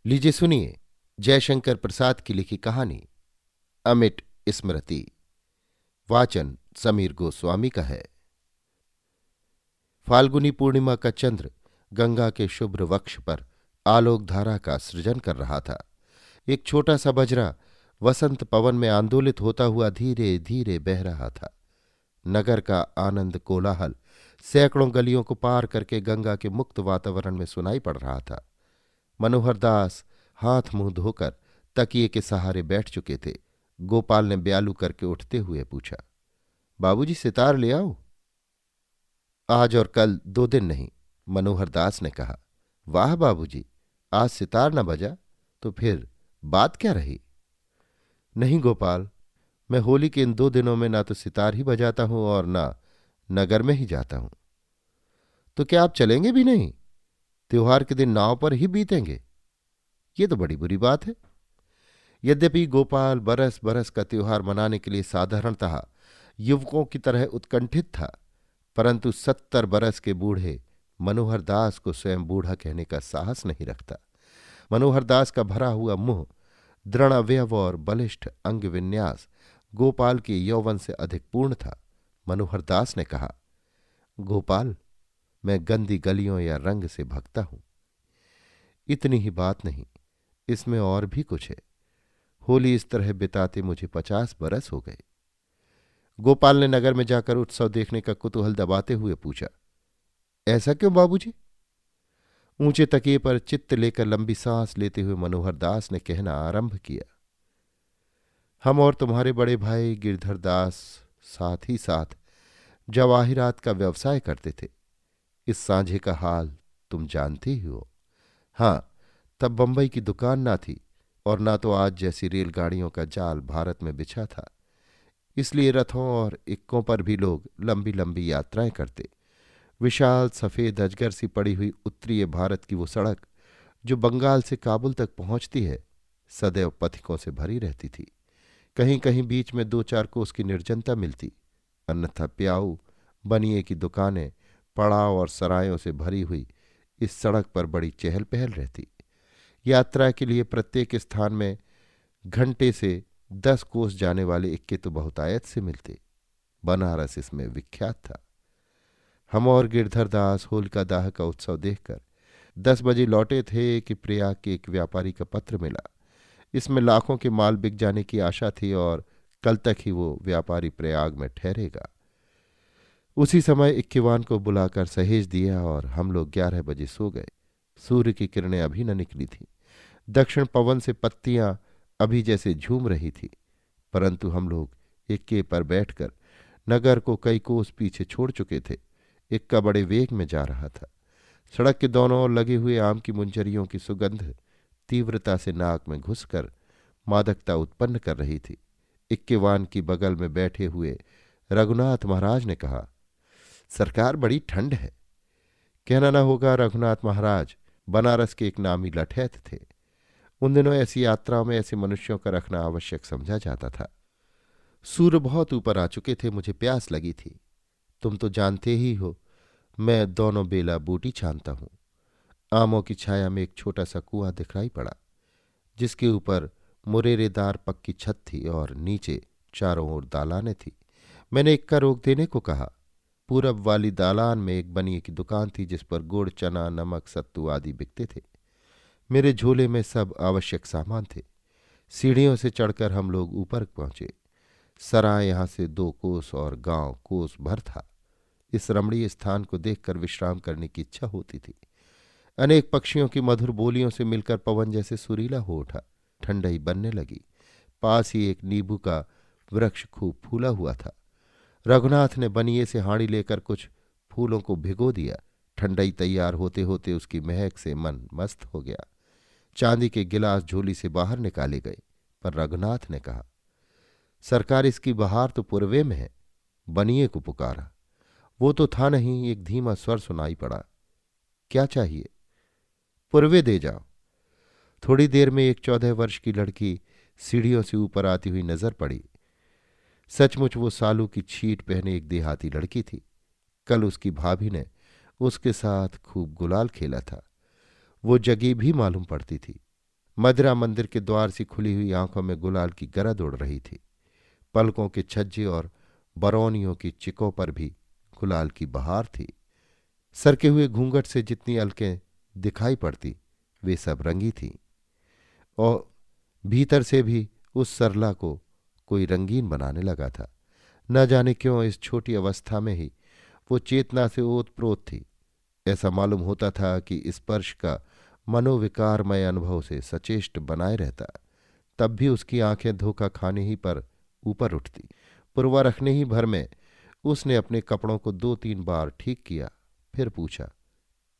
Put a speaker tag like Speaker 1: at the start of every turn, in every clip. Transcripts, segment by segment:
Speaker 1: लीजिए सुनिए जयशंकर प्रसाद की लिखी कहानी अमिट स्मृति। वाचन समीर गोस्वामी का है। फाल्गुनी पूर्णिमा का चंद्र गंगा के शुभ्र वक्ष पर आलोक धारा का सृजन कर रहा था। एक छोटा सा बजरा वसंत पवन में आंदोलित होता हुआ धीरे धीरे बह रहा था। नगर का आनंद कोलाहल सैकड़ों गलियों को पार करके गंगा के मुक्त वातावरण में सुनाई पड़ रहा था। मनोहर दास हाथ मुंह धोकर तकिए के सहारे बैठ चुके थे। गोपाल ने ब्यालू करके उठते हुए पूछा, बाबूजी सितार ले आओ। आज और कल 2 दिन नहीं, मनोहर दास ने कहा। वाह बाबूजी, आज सितार न बजा तो फिर बात क्या रही? नहीं गोपाल, मैं होली के इन 2 दिनों में ना तो सितार ही बजाता हूं और ना नगर में ही जाता हूं। तो क्या आप चलेंगे भी नहीं? त्योहार के दिन नाव पर ही बीतेंगे? ये तो बड़ी बुरी बात है। यद्यपि गोपाल बरस बरस का त्योहार मनाने के लिए साधारणतः युवकों की तरह उत्कंठित था, परंतु 70 बरस के बूढ़े मनोहर दास को स्वयं बूढ़ा कहने का साहस नहीं रखता। मनोहर दास का भरा हुआ मुंह, दृढ़ अवयव और बलिष्ठ अंग विन्यास गोपाल के यौवन से अधिक पूर्ण था। मनोहर दास ने कहा, गोपाल, मैं गंदी गलियों या रंग से भगता हूं। इतनी ही बात नहीं, इसमें और भी कुछ है। होली इस तरह बिताते मुझे 50 बरस हो गए। गोपाल ने नगर में जाकर उत्सव देखने का कुतूहल दबाते हुए पूछा, ऐसा क्यों बाबूजी? ऊंचे तकिए पर चित्त लेकर लंबी सांस लेते हुए मनोहर दास ने कहना आरंभ किया, हम और तुम्हारे बड़े भाई गिरधर दास साथ ही साथ जवाहिरात का व्यवसाय करते थे। इस सांझे का हाल तुम जानते ही हो। हाँ, तब बंबई की दुकान ना थी और ना तो आज जैसी रेलगाड़ियों का जाल भारत में बिछा था। इसलिए रथों और इक्कों पर भी लोग लंबी लंबी यात्राएं करते। विशाल सफेद अजगर सी पड़ी हुई उत्तरीय भारत की वो सड़क जो बंगाल से काबुल तक पहुंचती है, सदैव पथिकों से भरी रहती थी। कहीं कहीं बीच में 2-4 कोस की निर्जनता मिलती, अन्यथा प्याऊ, बनिए की दुकानें, पड़ाव और सरायों से भरी हुई इस सड़क पर बड़ी चहल पहल रहती। यात्रा के लिए प्रत्येक स्थान में घंटे से 10 कोस जाने वाले इक्के तो बहुतायत से मिलते। बनारस इसमें विख्यात था। हम और गिरधर दास होलिका दाह का उत्सव देखकर 10 बजे लौटे थे कि प्रयाग के एक व्यापारी का पत्र मिला। इसमें लाखों के माल बिक जाने की आशा थी और कल तक ही वो व्यापारी प्रयाग में ठहरेगा। उसी समय इक्कीवान को बुलाकर सहेज दिया और हम लोग 11 बजे सो गए। सूर्य की किरणें अभी न निकली थीं। दक्षिण पवन से पत्तियां अभी जैसे झूम रही थी, परंतु हम लोग इक्के पर बैठकर नगर को कई कोस पीछे छोड़ चुके थे। इक्का बड़े वेग में जा रहा था। सड़क के दोनों ओर लगे हुए आम की मुंजरियों की सुगंध तीव्रता से नाक में घुसकर मादकता उत्पन्न कर रही थी। इक्केवान की बगल में बैठे हुए रघुनाथ महाराज ने कहा, सरकार बड़ी ठंड है। कहना न होगा, रघुनाथ महाराज बनारस के एक नामी लठैत थे। उन दिनों ऐसी यात्राओं में ऐसे मनुष्यों का रखना आवश्यक समझा जाता था। सूर्य बहुत ऊपर आ चुके थे, मुझे प्यास लगी थी। तुम तो जानते ही हो, मैं दोनों बेला बूटी छानता हूं। आमों की छाया में एक छोटा सा कुआं दिखलाई पड़ा, जिसके ऊपर मुरेरेदार पक्की छत थी और नीचे चारों ओर दालानें थी। मैंने इक्का रोक देने को कहा। पूरब वाली दालान में एक बनिए की दुकान थी, जिस पर गुड़, चना, नमक, सत्तू आदि बिकते थे। मेरे झोले में सब आवश्यक सामान थे। सीढ़ियों से चढ़कर हम लोग ऊपर पहुंचे। सराय यहाँ से 2 कोस और गांव कोस भर था। इस रमणीय स्थान को देखकर विश्राम करने की इच्छा होती थी। अनेक पक्षियों की मधुर बोलियों से मिलकर पवन जैसे सुरीला हो उठा। ठंडई बनने लगी। पास ही एक नींबू का वृक्ष खूब फूला हुआ था। रघुनाथ ने बनिए से हाड़ी लेकर कुछ फूलों को भिगो दिया। ठंडई तैयार होते होते उसकी महक से मन मस्त हो गया। चांदी के गिलास झोली से बाहर निकाले गए, पर रघुनाथ ने कहा, सरकार, इसकी बहार तो पूर्वे में है। बनिए को पुकारा। वो तो था नहीं, एक धीमा स्वर सुनाई पड़ा, क्या चाहिए? पूर्वे दे जाओ। थोड़ी देर में एक 14 वर्ष की लड़की सीढ़ियों से ऊपर आती हुई नजर पड़ी। सचमुच वो सालू की छीट पहने एक देहाती लड़की थी। कल उसकी भाभी ने उसके साथ खूब गुलाल खेला था। वो जगी भी मालूम पड़ती थी। मदिरा मंदिर के द्वार सी खुली हुई आंखों में गुलाल की गरज उड़ रही थी। पलकों के छज्जे और बरौनियों की चिकों पर भी गुलाल की बहार थी। सरके हुए घूंघट से जितनी अलकें दिखाई पड़ती वे सब रंगी थीं, और भीतर से भी उस सरला को कोई रंगीन बनाने लगा था। न जाने क्यों इस छोटी अवस्था में ही वो चेतना से ओतप्रोत थी। ऐसा मालूम होता था कि स्पर्श का मनोविकारमय अनुभव से सचेष्ट बनाए रहता। तब भी उसकी आंखें धोखा खाने ही पर ऊपर उठती। पुरवा रखने ही भर में उसने अपने कपड़ों को 2-3 बार ठीक किया, फिर पूछा,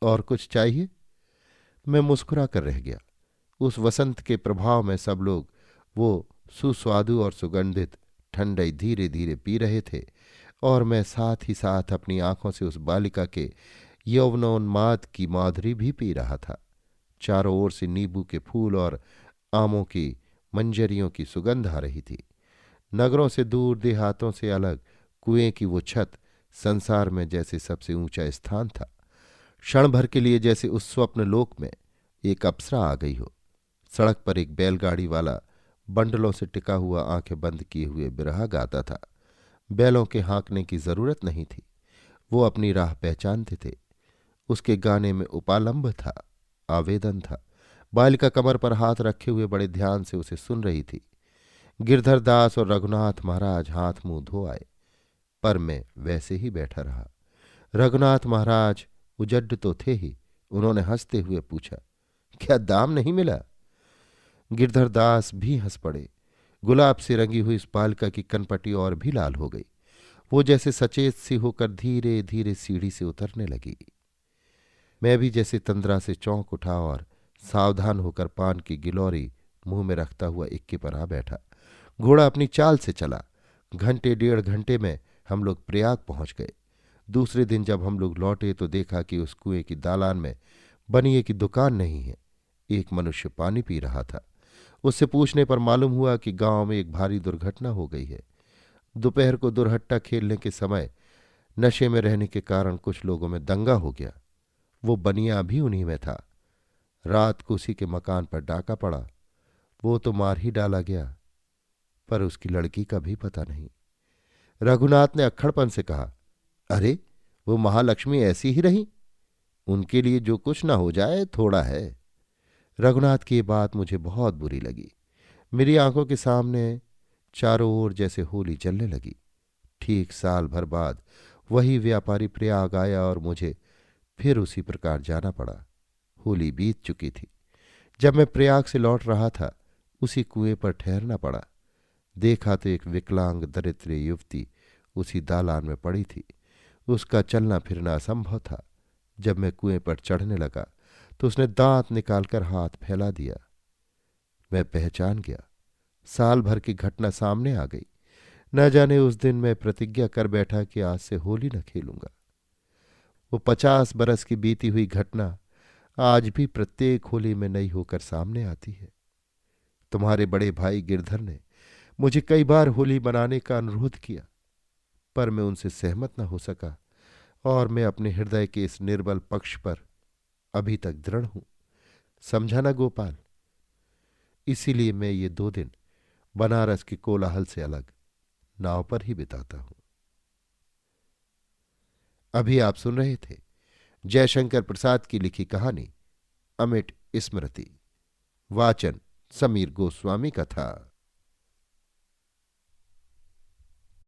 Speaker 1: और कुछ चाहिए? मैं मुस्कुरा कर रह गया। उस वसंत के प्रभाव में सब लोग वो सुस्वादु और सुगंधित ठंडई धीरे धीरे पी रहे थे, और मैं साथ ही साथ अपनी आंखों से उस बालिका के यौवनोन्माद की माधुरी भी पी रहा था। चारों ओर से नींबू के फूल और आमों की मंजरियों की सुगंध आ रही थी। नगरों से दूर, देहातों से अलग कुएं की वो छत संसार में जैसे सबसे ऊंचा स्थान था। क्षण भर के लिए जैसे उस स्वप्न लोक में एक अप्सरा आ गई हो। सड़क पर एक बैलगाड़ी वाला बंडलों से टिका हुआ आंखें बंद किए हुए बिरहा गाता था। बैलों के हाँकने की जरूरत नहीं थी, वो अपनी राह पहचानते थे। उसके गाने में उपालंब था, आवेदन था। बालिका कमर पर हाथ रखे हुए बड़े ध्यान से उसे सुन रही थी। गिरधर दास और रघुनाथ महाराज हाथ मुंह धो आए, पर मैं वैसे ही बैठा रहा। रघुनाथ महाराज उजड्ड तो थे ही। उन्होंने हंसते हुए पूछा, क्या दाम नहीं मिला? गिरधर दास भी हंस पड़े। गुलाब से रंगी हुई इस बालिका की कनपटी और भी लाल हो गई। वो जैसे सचेत सी होकर धीरे धीरे सीढ़ी से उतरने लगी। मैं भी जैसे तंद्रा से चौंक उठा और सावधान होकर पान की गिलौरी मुंह में रखता हुआ इक्के पर आ बैठा। घोड़ा अपनी चाल से चला। घंटे 1.5 घंटे में हम लोग प्रयाग पहुंच गए। दूसरे दिन जब हम लोग लौटे तो देखा कि उस कुएं की दालान में बनिए की दुकान नहीं है। एक मनुष्य पानी पी रहा था। उससे पूछने पर मालूम हुआ कि गांव में एक भारी दुर्घटना हो गई है। दोपहर को दुरहट्टा खेलने के समय नशे में रहने के कारण कुछ लोगों में दंगा हो गया। वो बनिया भी उन्हीं में था। रात को उसी के मकान पर डाका पड़ा। वो तो मार ही डाला गया, पर उसकी लड़की का भी पता नहीं। रघुनाथ ने अक्खड़पन से कहा, अरे वो महालक्ष्मी ऐसी ही रही, उनके लिए जो कुछ ना हो जाए थोड़ा है। रघुनाथ की ये बात मुझे बहुत बुरी लगी। मेरी आंखों के सामने चारों ओर जैसे होली चलने लगी। ठीक साल भर बाद वही व्यापारी प्रयाग आया और मुझे फिर उसी प्रकार जाना पड़ा। होली बीत चुकी थी। जब मैं प्रयाग से लौट रहा था उसी कुएं पर ठहरना पड़ा। देखा तो एक विकलांग दरिद्र युवती उसी दालान में पड़ी थी। उसका चलना फिरना असंभव था। जब मैं कुएं पर चढ़ने लगा तो उसने दांत निकालकर हाथ फैला दिया। मैं पहचान गया। साल भर की घटना सामने आ गई। न जाने उस दिन मैं प्रतिज्ञा कर बैठा कि आज से होली न खेलूंगा। वो 50 बरस की बीती हुई घटना आज भी प्रत्येक होली में नई होकर सामने आती है। तुम्हारे बड़े भाई गिरधर ने मुझे कई बार होली बनाने का अनुरोध किया, पर मैं उनसे सहमत न हो सका, और मैं अपने हृदय के इस निर्बल पक्ष पर अभी तक दृढ़ हूं। समझा ना गोपाल? इसीलिए मैं ये 2 दिन बनारस की कोलाहल से अलग नाव पर ही बिताता हूं। अभी आप सुन रहे थे जयशंकर प्रसाद की लिखी कहानी अमिट स्मृति। वाचन समीर गोस्वामी का था।